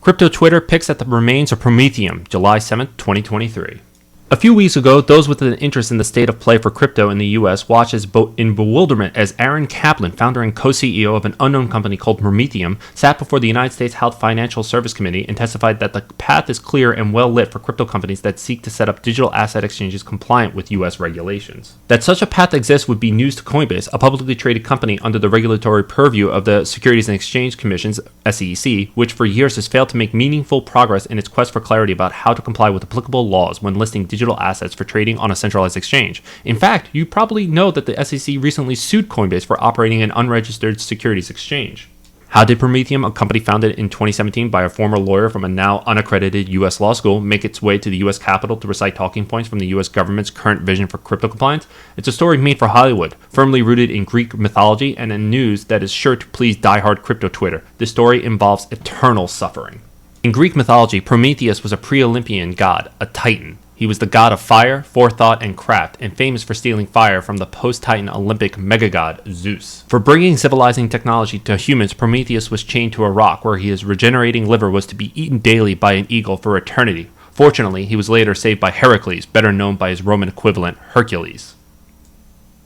Crypto Twitter picks at the remains of Prometheum, July 7, 2023. A few weeks ago, those with an interest in the state of play for crypto in the US watched in bewilderment as Aaron Kaplan, founder and co-CEO of an unknown company called Prometheum, sat before the United States House Financial Service Committee and testified that the path is clear and well lit for crypto companies that seek to set up digital asset exchanges compliant with US regulations. That such a path exists would be news to Coinbase, a publicly traded company under the regulatory purview of the Securities and Exchange Commission's SEC, which for years has failed to make meaningful progress in its quest for clarity about how to comply with applicable laws when listing digital assets for trading on a centralized exchange. In fact, you probably know that the SEC recently sued Coinbase for operating an unregistered securities exchange. How did Prometheum, a company founded in 2017 by a former lawyer from a now unaccredited U.S. law school, make its way to the U.S. Capitol to recite talking points from the U.S. government's current vision for crypto compliance? It's a story made for Hollywood, firmly rooted in Greek mythology and in news that is sure to please diehard crypto Twitter. This story involves eternal suffering. In Greek mythology, Prometheus was a pre-Olympian god, a titan. He was the god of fire, forethought, and craft, and famous for stealing fire from the post-Titan Olympic megagod Zeus. For bringing civilizing technology to humans, Prometheus was chained to a rock where his regenerating liver was to be eaten daily by an eagle for eternity. Fortunately, he was later saved by Heracles, better known by his Roman equivalent, Hercules.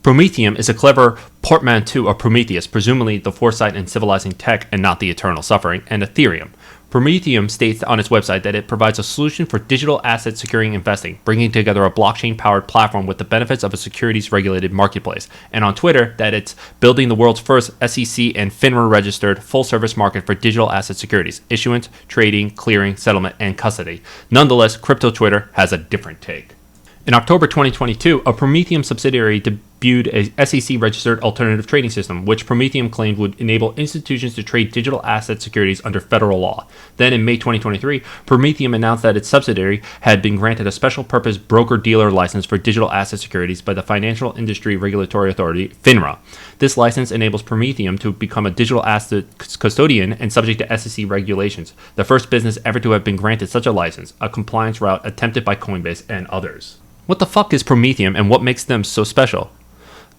Prometheum is a clever portmanteau of Prometheus, presumably the foresight and civilizing tech and not the eternal suffering, and Ethereum. Prometheum states on its website that it provides a solution for digital asset securing investing, bringing together a blockchain-powered platform with the benefits of a securities-regulated marketplace, and on Twitter that it's building the world's first SEC and FINRA-registered full-service market for digital asset securities, issuance, trading, clearing, settlement, and custody. Nonetheless, Crypto Twitter has a different take. In October 2022, a Prometheum subsidiary debuted a SEC-registered alternative trading system, which Prometheum claimed would enable institutions to trade digital asset securities under federal law. Then in May 2023, Prometheum announced that its subsidiary had been granted a special-purpose broker-dealer license for digital asset securities by the Financial Industry Regulatory Authority, FINRA. This license enables Prometheum to become a digital asset custodian and subject to SEC regulations, the first business ever to have been granted such a license, a compliance route attempted by Coinbase and others. What the fuck is Prometheum and what makes them so special?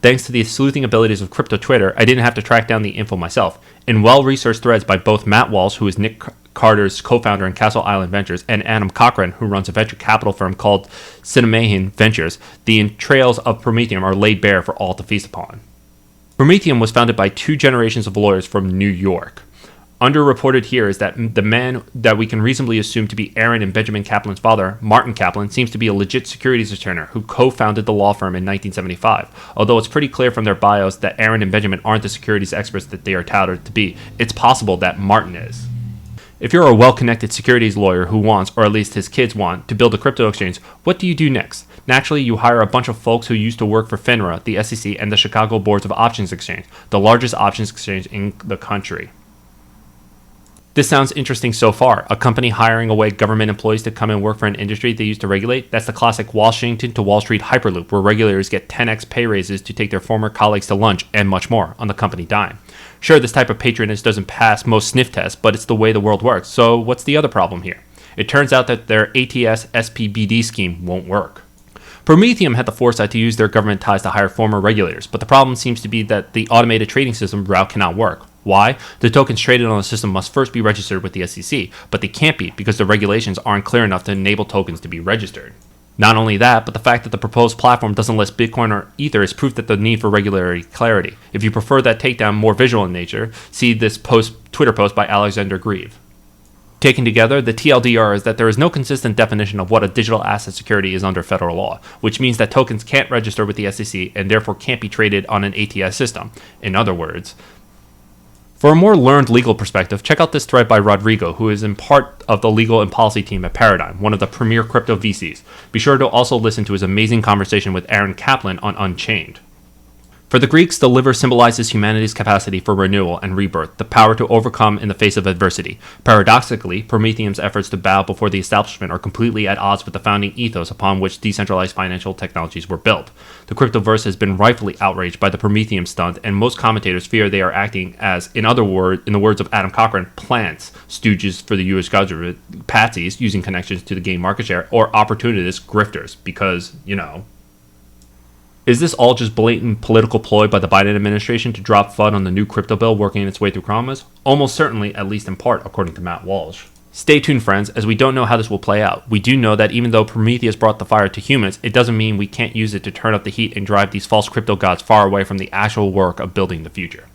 Thanks to the sleuthing abilities of Crypto Twitter, I didn't have to track down the info myself. In well-researched threads by both Matt Walsh, who is Nick Carter's co-founder in Castle Island Ventures, and Adam Cochran, who runs a venture capital firm called Cinemahan Ventures, the entrails of Prometheum are laid bare for all to feast upon. Prometheum was founded by two generations of lawyers from New York. Underreported here is that the man that we can reasonably assume to be Aaron and Benjamin Kaplan's father, Martin Kaplan, seems to be a legit securities attorney who co-founded the law firm in 1975. Although it's pretty clear from their bios that Aaron and Benjamin aren't the securities experts that they are touted to be, it's possible that Martin is. If you're a well-connected securities lawyer who wants, or at least his kids want, to build a crypto exchange, what do you do next? Naturally, you hire a bunch of folks who used to work for FINRA, the SEC, and the Chicago Boards of Options Exchange, the largest options exchange in the country. This sounds interesting so far. A company hiring away government employees to come and work for an industry they used to regulate? That's the classic Washington to Wall Street hyperloop, where regulators get 10x pay raises to take their former colleagues to lunch and much more on the company dime. Sure, this type of patronage doesn't pass most sniff tests, but it's the way the world works. So what's the other problem here? It turns out that their ATS SPBD scheme won't work. Prometheum had the foresight to use their government ties to hire former regulators, but the problem seems to be that the automated trading system route cannot work. Why? The tokens traded on the system must first be registered with the SEC, but they can't be because the regulations aren't clear enough to enable tokens to be registered. Not only that, but the fact that the proposed platform doesn't list Bitcoin or Ether is proof that the need for regulatory clarity. If you prefer that takedown more visual in nature, see this Twitter post by Alexander Grieve. Taken together, the TLDR is that there is no consistent definition of what a digital asset security is under federal law, which means that tokens can't register with the SEC and therefore can't be traded on an ATS system. In other words, for a more learned legal perspective, check out this thread by Rodrigo, who is in part of the legal and policy team at Paradigm, one of the premier crypto VCs. Be sure to also listen to his amazing conversation with Aaron Kaplan on Unchained. For the Greeks, the liver symbolizes humanity's capacity for renewal and rebirth, the power to overcome in the face of adversity. Paradoxically, Prometheum's efforts to bow before the establishment are completely at odds with the founding ethos upon which decentralized financial technologies were built. The cryptoverse has been rightfully outraged by the Prometheum stunt, and most commentators fear they are acting as, in the words of Adam Cochran, plants, stooges for the US government, patsies using connections to gain market share, or opportunists, grifters, because, Is this all just blatant political ploy by the Biden administration to drop FUD on the new crypto bill working its way through Congress? Almost certainly, at least in part, according to Matt Walsh. Stay tuned, friends, as we don't know how this will play out. We do know that even though Prometheus brought the fire to humans, it doesn't mean we can't use it to turn up the heat and drive these false crypto gods far away from the actual work of building the future.